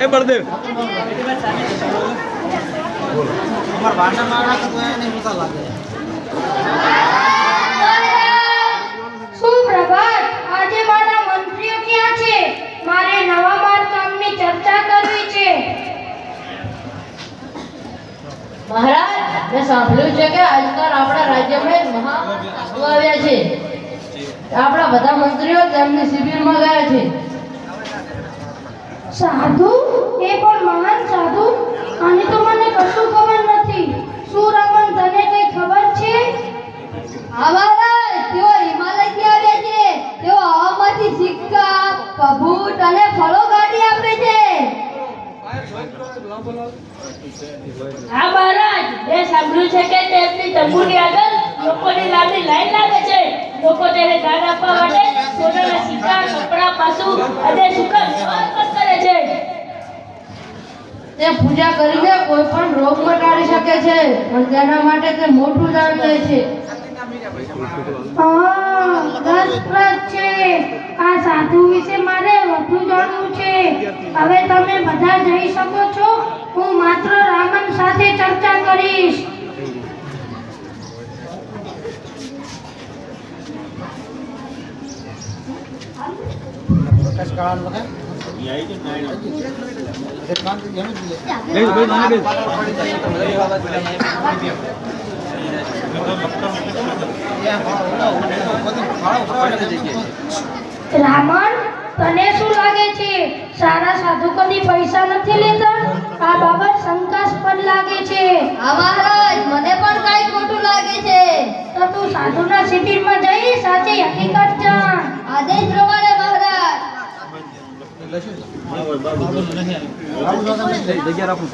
એ બળદેવ સુપ્રભાત. આજે મારા મંત્રીઓ ક્યાં છે? મારે નવા માર્ગ કામની ચર્ચા કરવી છે. મહારાજ, મેં સાંભળ્યું છે કે આજકાલ આપણા રાજ્યમાં મહા સાધુ આવ્યા છે. આપણા બધા મંત્રીઓ તેમની શિબિરમાં ગયા છે. સાધુ? એ પણ મહાન સાધુ? આની તો મને કશું ખબર નથી. શું રમણ, તને કઈ ખબર છે? હા મહારાજ, તેઓ હિમાલયથી આવ્યા છે. તેઓ હવામાંથી સિક્કા, પભૂત અને ફળો કાઢી આપે છે. હા મહારાજ, મેં સાંભળ્યું છે કે તેમની તંબુની આગળ લોકોની લાંબી લાઈન લાગે છે. લોકો તેને દાન આપવા માટે સોનાના સિક્કા, કપડાં, પાસું અને સુગંધ અર્પણ કરે છે. તે પૂજા કરીને કોઈ પણ રોગ મટાડી શકે છે, પણ તેના માટે તે મોટું દાન લે છે. રસપ્રદ છે. આ સાધુ વિશે મારે વધુ જાણવું છે. હવે તમે બધા જઈ શકો છો. હું માત્ર રામન સાથે ચર્ચા કરીશ. રામન, તને શું લાગે છે? સારા સાધુ કદી પૈસા નથી લેતા? આ બાબત શંકાસ્પદ લાગે છે. હા મહારાજ, મને પણ કઈ ખોટું લાગે છે. તો તું સાધુના શિબિરમાં જઈ સાચી હકીકત જાણ. આદેશ પ્રમાણે મહારાજ. જગ્યા રાખું.